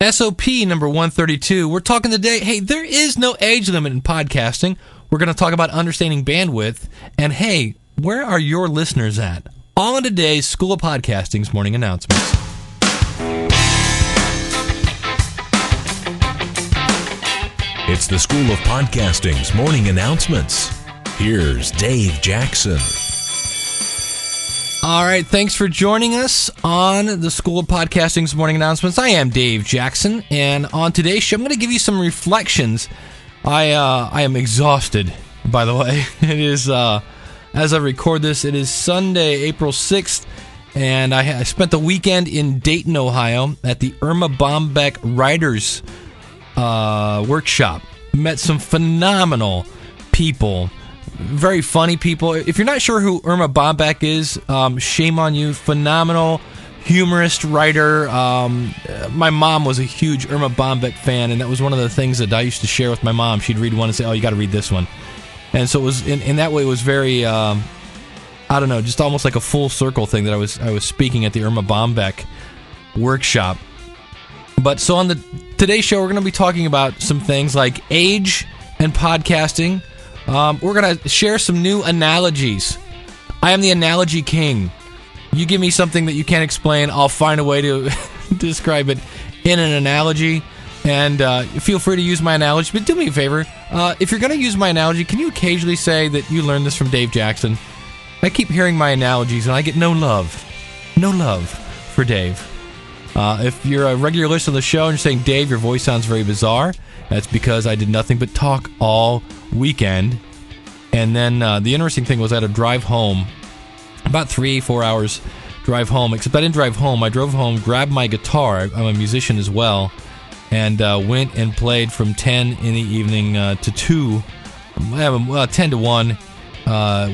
SOP number 132. We're talking today, hey, there is no age limit in podcasting. We're going to talk about understanding bandwidth. And hey, where are your listeners at? All in today's School of Podcasting's morning announcements. It's the School of Podcasting's morning announcements. Here's Dave Jackson. All right, thanks for joining us on the School of Podcasting's morning announcements. I am Dave Jackson, and on today's show, I'm going to give you some reflections. I am exhausted, by the way. It is, as I record this, it is Sunday, April 6th, and I spent the weekend in Dayton, Ohio, at the Irma Bombeck Writers Workshop. Met some phenomenal people. Very funny people. If you're not sure who Irma Bombeck is, shame on you. Phenomenal humorist, writer. My mom was a huge Irma Bombeck fan, and that was one of the things that I used to share with my mom. She'd read one and say, oh, you got to read this one. And so it was, in that way, it was very, I don't know, just almost like a full circle thing that I was speaking at the Irma Bombeck workshop. But so on today's show, we're going to be talking about some things like age and podcasting. We're going to share some new analogies. I am the analogy king. You give me something that you can't explain, I'll find a way to describe it in an analogy. And feel free to use my analogy. But do me a favor. If you're going to use my analogy, can you occasionally say that you learned this from Dave Jackson? I keep hearing my analogies, and I get no love. No love for Dave. If you're a regular listener to the show and you're saying, Dave, your voice sounds very bizarre, that's because I did nothing but talk all weekend. And then the interesting thing was I had to drive home, about 3-4 hours drive home, except I didn't drive home. I drove home, grabbed my guitar, I'm a musician as well, and went and played from 10 in the evening to 2, 10 to 1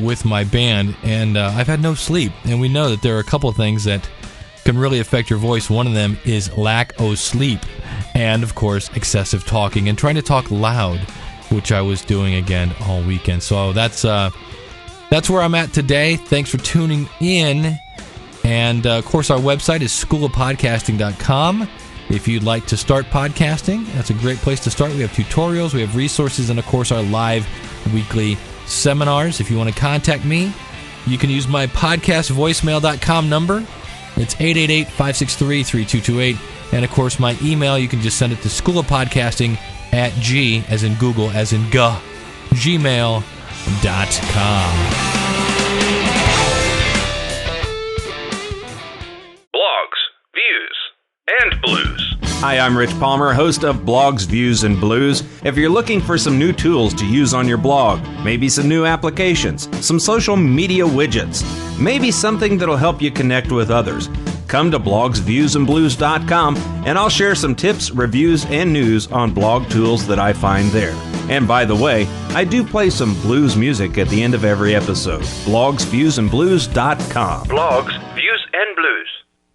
with my band, and I've had no sleep. And we know that there are a couple of things that can really affect your voice. One of them is lack of sleep, and of course excessive talking and trying to talk loud, which I was doing again all weekend. So that's where I'm at today. Thanks for tuning in, and of course our website is schoolofpodcasting.com. If you'd like to start podcasting, that's a great place to start. We have tutorials, we have resources, and of course our live weekly seminars. If you want to contact me, you can use my podcastvoicemail.com number. It's 888-563-3228. And, of course, my email, you can just send it to schoolofpodcasting at G, as in Google, as in gmail.com. Blogs, Views, and Blues. Hi, I'm Rich Palmer, host of Blogs, Views, and Blues. If you're looking for some new tools to use on your blog, maybe some new applications, some social media widgets, maybe something that'll help you connect with others, come to blogsviewsandblues.com and I'll share some tips, reviews, and news on blog tools that I find there. And by the way, I do play some blues music at the end of every episode. blogsviewsandblues.com. Blogs, Views, and Blues.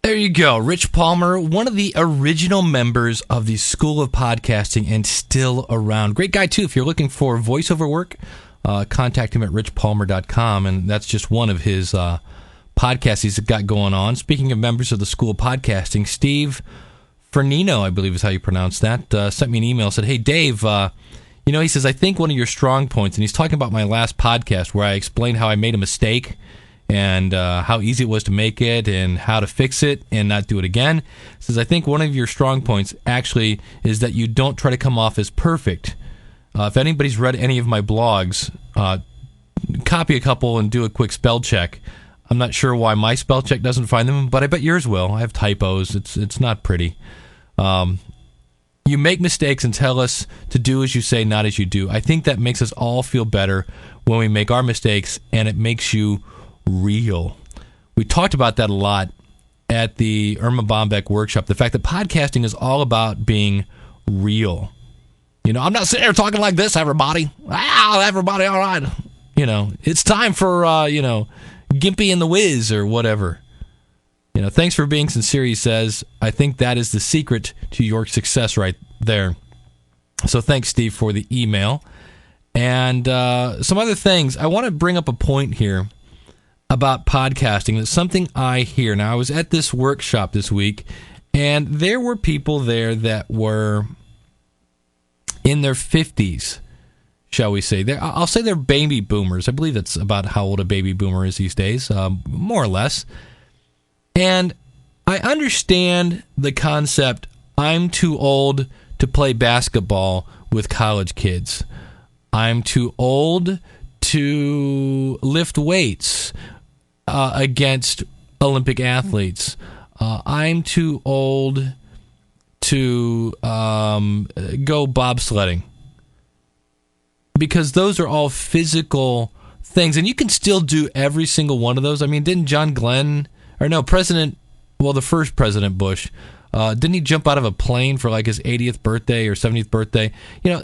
There you go. Rich Palmer, one of the original members of the School of Podcasting and still around. Great guy, too. If you're looking for voiceover work, contact him at richpalmer.com, and that's just one of his podcasts he's got going on. Speaking of members of the School of Podcasting, Steve Fernino, I believe is how you pronounce that, sent me an email, said, hey, Dave, he says, I think one of your strong points, and he's talking about my last podcast where I explained how I made a mistake and how easy it was to make it and how to fix it and not do it again. He says, I think one of your strong points actually is that you don't try to come off as perfect. If anybody's read any of my blogs, copy a couple and do a quick spell check. I'm not sure why my spell check doesn't find them, but I bet yours will. I have typos. It's not pretty. You make mistakes and tell us to do as you say, not as you do. I think that makes us all feel better when we make our mistakes, and it makes you real. We talked about that a lot at the Irma Bombeck workshop, the fact that podcasting is all about being real. I'm not sitting there talking like this, everybody. Everybody, all right. It's time for, Gimpy and the Wiz or whatever. Thanks for being sincere, he says. I think that is the secret to your success right there. So thanks, Steve, for the email. And some other things. I want to bring up a point here about podcasting. That's something I hear. Now, I was at this workshop this week, And there were people there that were in their 50s, shall we say. I'll say they're baby boomers. I believe that's about how old a baby boomer is these days, more or less. And I understand the concept, I'm too old to play basketball with college kids. I'm too old to lift weights against Olympic athletes. I'm too old to go bobsledding. Because those are all physical things. And you can still do every single one of those. I mean, didn't the first President Bush, didn't he jump out of a plane for like his 80th birthday or 70th birthday? You know,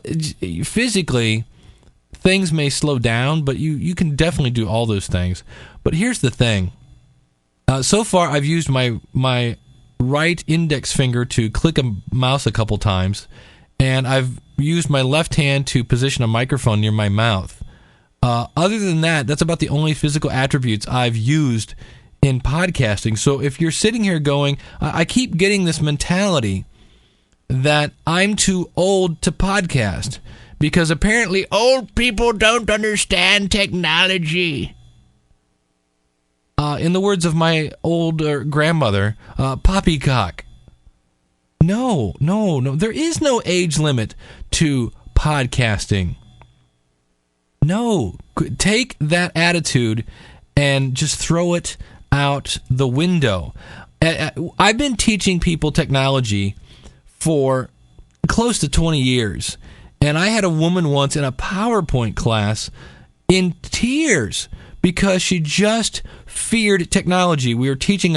physically, things may slow down, but you can definitely do all those things. But here's the thing. So far, I've used my right index finger to click a mouse a couple times, and I've used my left hand to position a microphone near my mouth. Other than that, that's about the only physical attributes I've used in podcasting. So if you're sitting here going, I keep getting this mentality that I'm too old to podcast because apparently old people don't understand technology. In the words of my older grandmother, poppycock. No. There is no age limit to podcasting. No. Take that attitude and just throw it out the window. I've been teaching people technology for close to 20 years. And I had a woman once in a PowerPoint class in tears because she just feared technology. We were teaching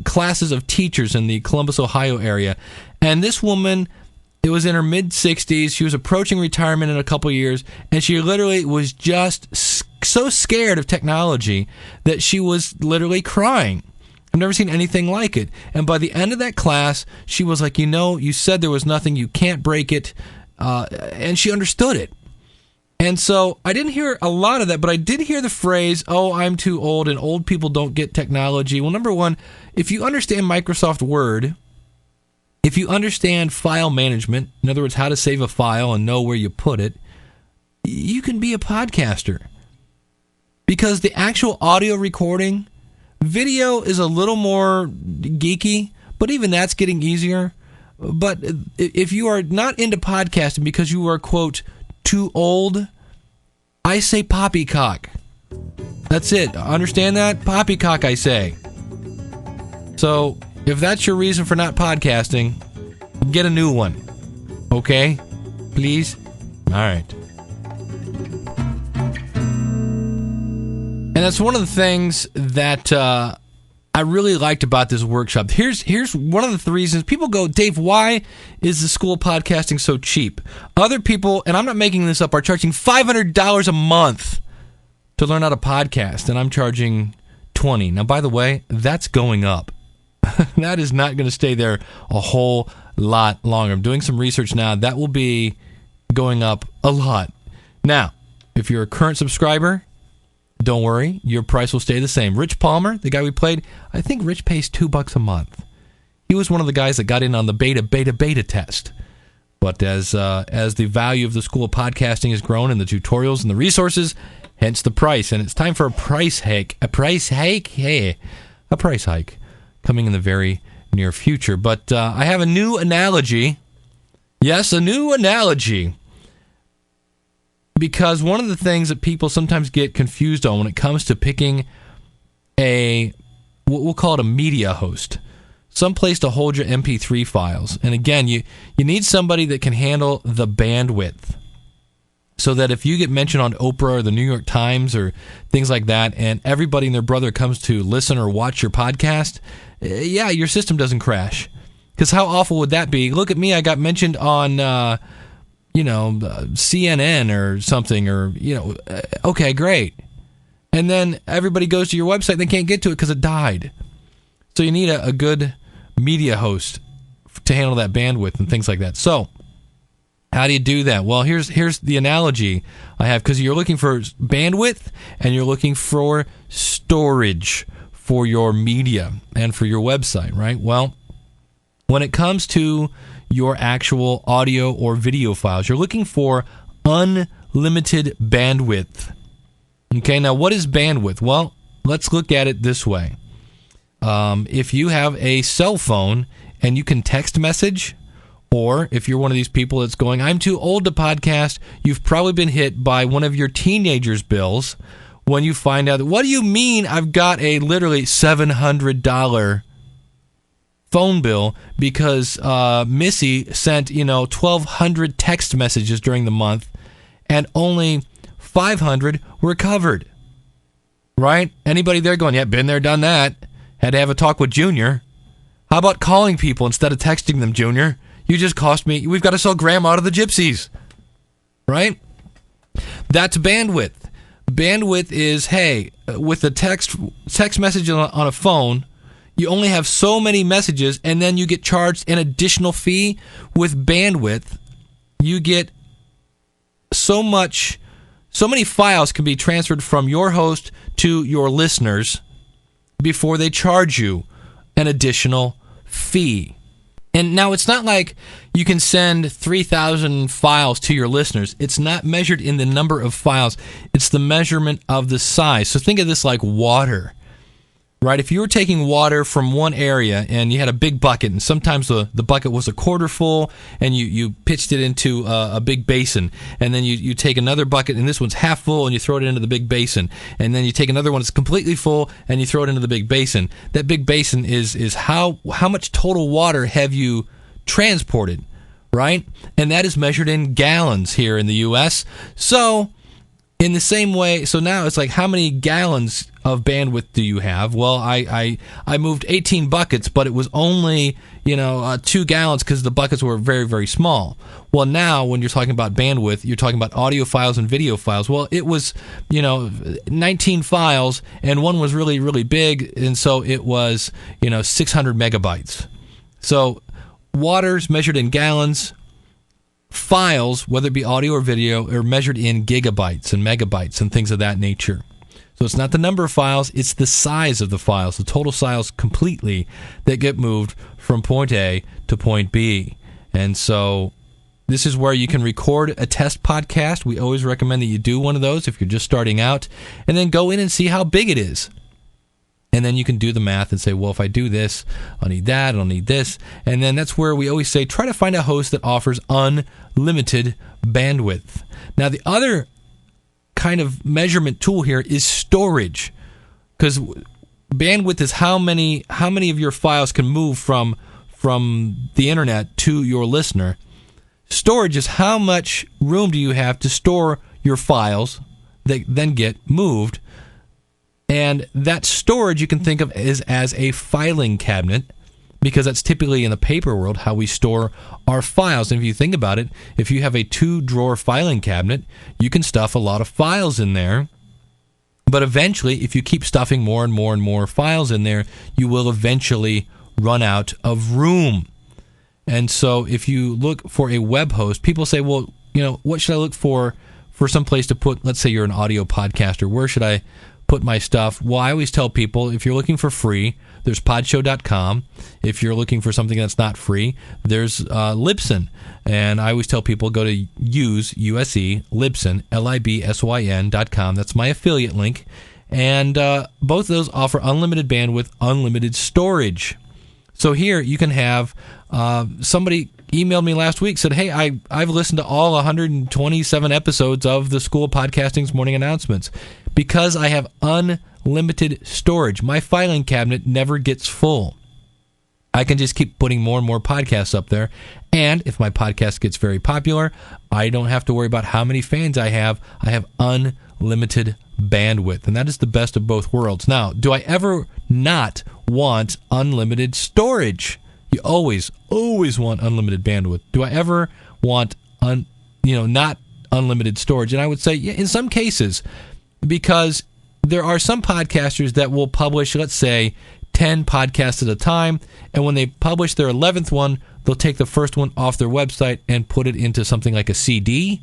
classes of teachers in the Columbus, Ohio area. And this woman, it was in her mid-60s. She was approaching retirement in a couple years. And she literally was just so scared of technology that she was literally crying. I've never seen anything like it. And by the end of that class, she was like, you said there was nothing. You can't break it. And she understood it. And so I didn't hear a lot of that, but I did hear the phrase, I'm too old and old people don't get technology. Well, number one, if you understand Microsoft Word, if you understand file management, in other words, how to save a file and know where you put it, you can be a podcaster. Because the actual audio recording, video is a little more geeky, but even that's getting easier. But if you are not into podcasting because you are, quote, too old, I say poppycock. That's it. Understand that? Poppycock, I say. So, if that's your reason for not podcasting, get a new one. Okay? Please? All right. And that's one of the things that I really liked about this workshop. Here's one of the reasons people go, Dave, why is the School of Podcasting so cheap? Other people, and I'm not making this up, are charging $500 a month to learn how to podcast, and I'm charging $20. Now, by the way, that's going up. That is not going to stay there a whole lot longer. I'm doing some research now. That will be going up a lot. Now, if you're a current subscriber, don't worry, your price will stay the same. Rich Palmer, the guy we played, I think Rich pays $2 a month. He was one of the guys that got in on the beta test. But as the value of the School of Podcasting has grown and the tutorials and the resources, hence the price. And it's time for a price hike. A price hike? Hey, a price hike coming in the very near future. But I have a new analogy. Yes, a new analogy. Because one of the things that people sometimes get confused on when it comes to picking we'll call it a media host, some place to hold your MP3 files. And again, you need somebody that can handle the bandwidth so that if you get mentioned on Oprah or the New York Times or things like that, and everybody and their brother comes to listen or watch your podcast, your system doesn't crash. Because how awful would that be? Look at me, I got mentioned on CNN or something, or, okay, great. And then everybody goes to your website, they can't get to it because it died. So you need a good media host to handle that bandwidth and things like that. So, how do you do that? Well, here's the analogy I have, because you're looking for bandwidth and you're looking for storage for your media and for your website, right? Well, When it comes to your actual audio or video files, you're looking for unlimited bandwidth. Okay, now what is bandwidth? Well, let's look at it this way. If you have a cell phone and you can text message, or if you're one of these people that's going, I'm too old to podcast, you've probably been hit by one of your teenager's bills when you find out, what do you mean I've got a literally $700 phone bill because Missy sent 1,200 text messages during the month and only 500 were covered. Right? Anybody there going, yeah, been there, done that. Had to have a talk with Junior. How about calling people instead of texting them, Junior? You just cost me, we've got to sell Grandma to the gypsies. Right? That's bandwidth. Bandwidth is, hey, with the text message on a phone, you only have so many messages, and then you get charged an additional fee. With bandwidth, you get so many files can be transferred from your host to your listeners before they charge you an additional fee. And now it's not like you can send 3,000 files to your listeners. It's not measured in the number of files. It's the measurement of the size. So think of this like water. Right, if you were taking water from one area and you had a big bucket, and sometimes the bucket was a quarter full, and you pitched it into a big basin, and then you take another bucket, and this one's half full, and you throw it into the big basin, and then you take another one that's completely full, and you throw it into the big basin. That big basin is how much total water have you transported, right? And that is measured in gallons here in the U.S. So in the same way, so now it's like, how many gallons of bandwidth do you have? Well, I moved 18 buckets, but it was only 2 gallons because the buckets were very, very small. Well, now when you're talking about bandwidth, you're talking about audio files and video files. Well, it was 19 files, and one was really, really big, and so it was 600 megabytes. So water's measured in gallons. Files, whether it be audio or video, are measured in gigabytes and megabytes and things of that nature. So it's not the number of files, it's the size of the files, the total files completely that get moved from point A to point B. And so this is where you can record a test podcast. We always recommend that you do one of those if you're just starting out, and then go in and see how big it is. And then you can do the math and say, well, if I do this, I'll need that, I'll need this. And then that's where we always say, try to find a host that offers unlimited bandwidth. Now, the other kind of measurement tool here is storage, because bandwidth is how many of your files can move from the internet to your listener. Storage is how much room do you have to store your files that then get moved. And that storage you can think of as a filing cabinet, because that's typically in the paper world how we store our files. And if you think about it, if you have a 2-drawer filing cabinet, you can stuff a lot of files in there. But eventually, if you keep stuffing more and more and more files in there, you will eventually run out of room. And so if you look for a web host, people say, well, what should I look for some place to put, let's say you're an audio podcaster, where should I put my stuff? Well, I always tell people, if you're looking for free, there's podshow.com. If you're looking for something that's not free, there's Libsyn. And I always tell people, go to Libsyn, Libsyn.com. That's my affiliate link. And both of those offer unlimited bandwidth, unlimited storage. So here you can have somebody emailed me last week, said, hey, I've listened to all 127 episodes of the School of Podcasting's morning announcements because I have unlimited storage. My filing cabinet never gets full. I can just keep putting more and more podcasts up there. And if my podcast gets very popular, I don't have to worry about how many fans I have. I have unlimited bandwidth. And that is the best of both worlds. Now, do I ever not want unlimited storage? You always want unlimited bandwidth. Do I ever want not unlimited storage? And I would say, yeah, in some cases, because there are some podcasters that will publish, let's say, 10 podcasts at a time, and when they publish their 11th one, they'll take the first one off their website and put it into something like a CD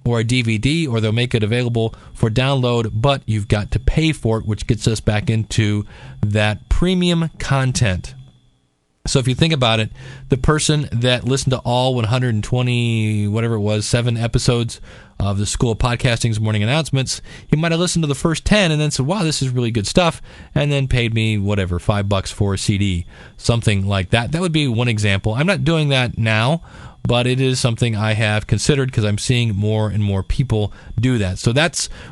or a DVD, or they'll make it available for download, but you've got to pay for it, which gets us back into that premium content. So if you think about it, the person that listened to all 120, whatever it was, 7 episodes of the School of Podcasting's morning announcements, he might have listened to the first 10 and then said, wow, this is really good stuff, and then paid me, whatever, $5 for a CD, something like that. That would be one example. I'm not doing that now, but it is something I have considered because I'm seeing more and more people do that. So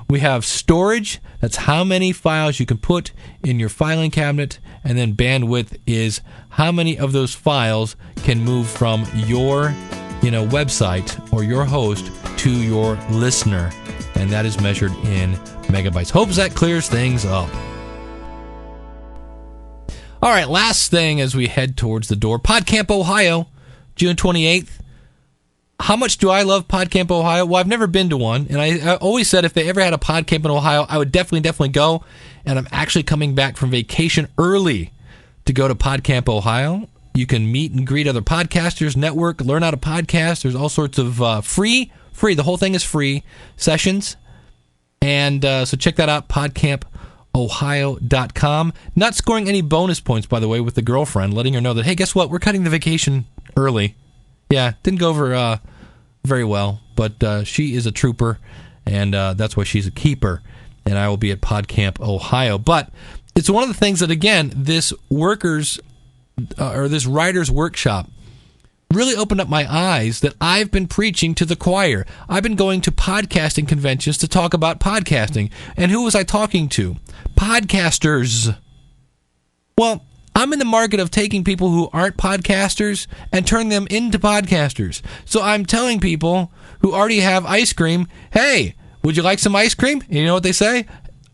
we have storage. That's how many files you can put in your filing cabinet. And then bandwidth is how many of those files can move from your website or your host to your listener. And that is measured in megabytes. Hopes that clears things up. All right, last thing as we head towards the door. PodCamp Ohio, June 28th. How much do I love PodCamp Ohio? Well, I've never been to one, and I always said if they ever had a PodCamp in Ohio, I would definitely go, and I'm actually coming back from vacation early to go to PodCamp Ohio. You can meet and greet other podcasters, network, learn how to podcast. There's all sorts of free, the whole thing is free, sessions, and so check that out, podcampohio.com. Not scoring any bonus points, by the way, with the girlfriend, letting her know that, hey, guess what, we're cutting the vacation early. Yeah, didn't go over very well, but she is a trooper, and that's why she's a keeper, and I will be at PodCamp Ohio. But it's one of the things that, again, this writer's workshop really opened up my eyes that I've been preaching to the choir. I've been going to podcasting conventions to talk about podcasting. And who was I talking to? Podcasters. Well, I'm in the market of taking people who aren't podcasters and turn them into podcasters. So I'm telling people who already have ice cream, hey, would you like some ice cream? And you know what they say?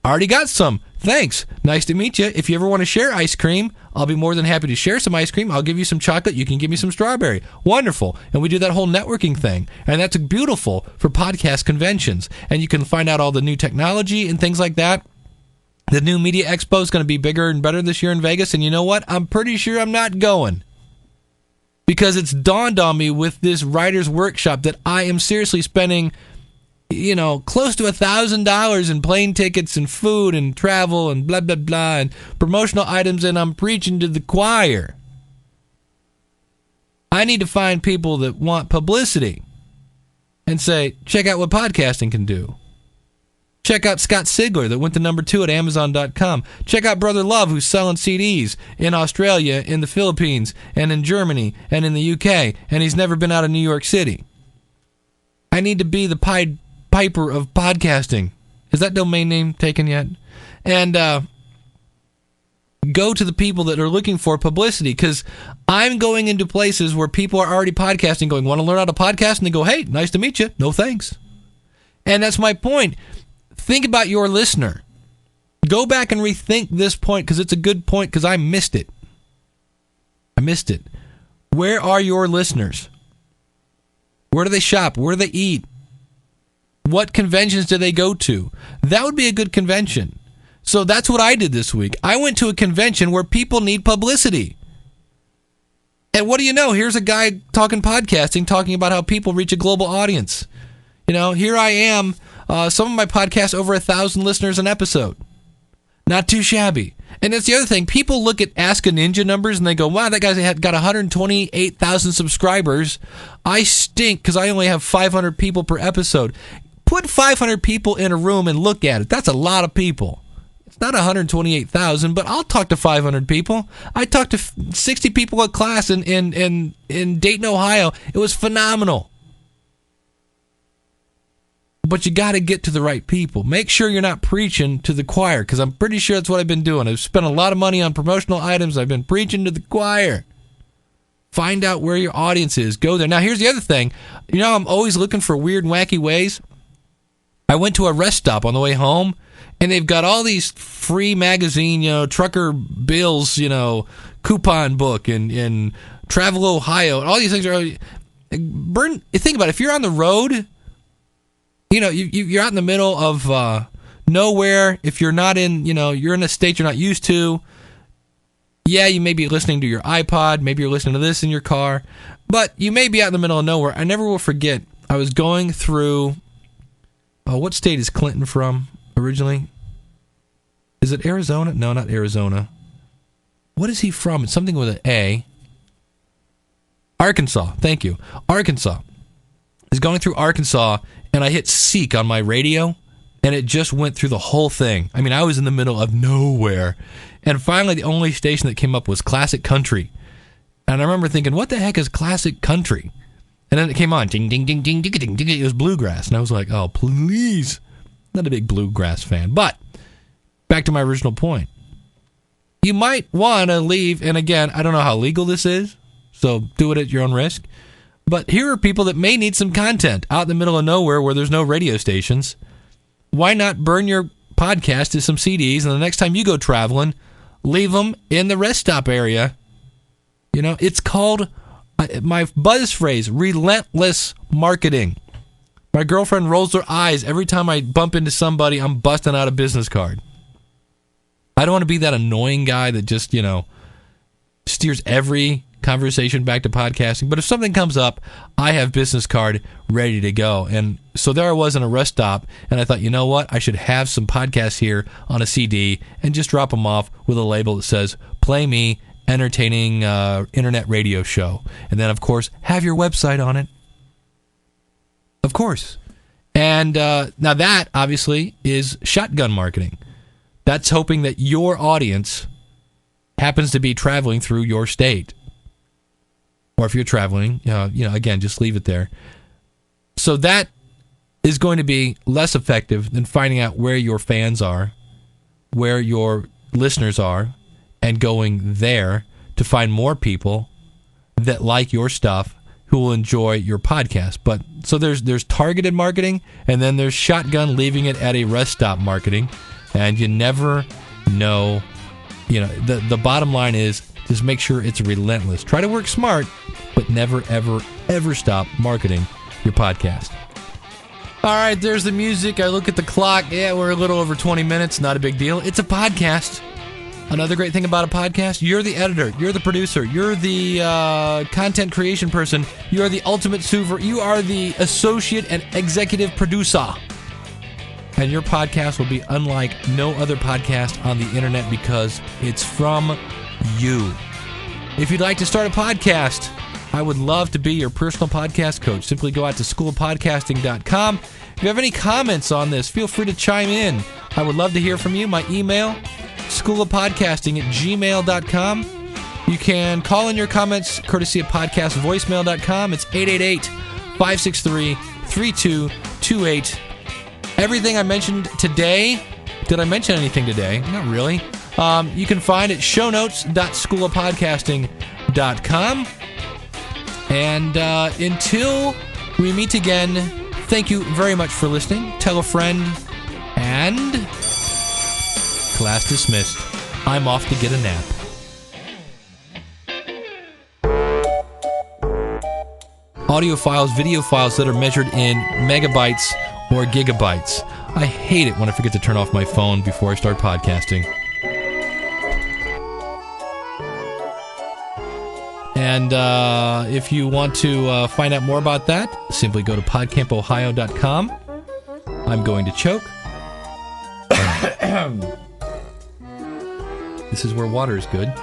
Already got some. Thanks. Nice to meet you. If you ever want to share ice cream, I'll be more than happy to share some ice cream. I'll give you some chocolate. You can give me some strawberry. Wonderful. And we do that whole networking thing. And that's beautiful for podcast conventions. And you can find out all the new technology and things like that. The new Media Expo is going to be bigger and better this year in Vegas. And you know what? I'm pretty sure I'm not going. Because it's dawned on me with this writer's workshop that I am seriously spending, close to $1,000 in plane tickets and food and travel and blah, blah, blah, and promotional items, and I'm preaching to the choir. I need to find people that want publicity and say, check out what podcasting can do. Check out Scott Sigler that went to number 2 at Amazon.com. Check out Brother Love, who's selling CDs in Australia, in the Philippines, and in Germany, and in the UK, and he's never been out of New York City. I need to be the Pied Piper of podcasting. Is that domain name taken yet? And go to the people that are looking for publicity, because I'm going into places where people are already podcasting, going, want to learn how to podcast? And they go, hey, nice to meet you. No thanks. And that's my point. Think about your listener. Go back and rethink this point, because it's a good point, because I missed it. Where are your listeners? Where do they shop? Where do they eat? What conventions do they go to? That would be a good convention. So that's what I did this week. I went to a convention where people need publicity. And what do you know? Here's a guy talking podcasting, talking about how people reach a global audience. Here I am. Some of my podcasts, over 1,000 listeners an episode. Not too shabby. And that's the other thing. People look at Ask a Ninja numbers and they go, wow, that guy's got 128,000 subscribers. I stink because I only have 500 people per episode. Put 500 people in a room and look at it. That's a lot of people. It's not 128,000, but I'll talk to 500 people. I talked to 60 people at class in Dayton, Ohio. It was phenomenal. But you got to get to the right people. Make sure you're not preaching to the choir, because I'm pretty sure that's what I've been doing. I've spent a lot of money on promotional items. I've been preaching to the choir. Find out where your audience is. Go there. Now, here's the other thing. I'm always looking for weird and wacky ways. I went to a rest stop on the way home, and they've got all these free magazine, Trucker Bill's, coupon book and Travel Ohio. And all these things are... Think about it. If you're on the road... you're out in the middle of nowhere. If you're not in, you're in a state you're not used to. Yeah, you may be listening to your iPod. Maybe you're listening to this in your car. But you may be out in the middle of nowhere. I never will forget. I was going through... what state is Clinton from originally? Is it Arizona? No, not Arizona. What is he from? It's something with an A. Arkansas. Thank you. Arkansas. I was going through Arkansas, and I hit seek on my radio, and it just went through the whole thing. I mean, I was in the middle of nowhere. And finally, the only station that came up was Classic Country. And I remember thinking, what the heck is Classic Country? And then it came on. Ding, ding, ding, ding, ding, ding, ding. It was bluegrass. And I was like, oh, please. Not a big bluegrass fan. But back to my original point. You might want to leave, and again, I don't know how legal this is, so do it at your own risk. But here are people that may need some content out in the middle of nowhere where there's no radio stations. Why not burn your podcast to some CDs, and the next time you go traveling, leave them in the rest stop area? You know, it's called, my buzz phrase, relentless marketing. My girlfriend rolls her eyes every time I bump into somebody I'm busting out a business card. I don't want to be that annoying guy that just, steers every conversation back to podcasting. But if something comes up, I have business card ready to go. And so there I was in a rest stop, and I thought, you know what? I should have some podcasts here on a CD and just drop them off with a label that says, play me, entertaining internet radio show. And then, of course, have your website on it. Of course. And now that, obviously, is shotgun marketing. That's hoping that your audience happens to be traveling through your state. Or if you're traveling, again, just leave it there. So that is going to be less effective than finding out where your fans are, where your listeners are, and going there to find more people that like your stuff who will enjoy your podcast. But so there's targeted marketing, and then there's shotgun leaving it at a rest stop marketing. And you never know, the bottom line is just make sure it's relentless. Try to work smart, but never, ever, ever stop marketing your podcast. All right, there's the music. I look at the clock. Yeah, we're a little over 20 minutes. Not a big deal. It's a podcast. Another great thing about a podcast, you're the editor, you're the producer, you're the content creation person, you're the ultimate super, you are the associate and executive producer. And your podcast will be unlike no other podcast on the internet because it's from you. If you'd like to start a podcast, I would love to be your personal podcast coach. Simply go out to schoolofpodcasting.com. If you have any comments on this, feel free to chime in. I would love to hear from you. My email, schoolofpodcasting@gmail.com. You can call in your comments courtesy of podcastvoicemail.com. It's 888-563-3228. Everything I mentioned today, did I mention anything today? Not really. You can find at shownotes.schoolofpodcasting.com. And until we meet again, thank you very much for listening. Tell a friend, and class dismissed. I'm off to get a nap. Audio files, video files that are measured in megabytes or gigabytes. I hate it when I forget to turn off my phone before I start podcasting. And if you want to find out more about that, simply go to podcampohio.com. I'm going to choke. This is where water is good.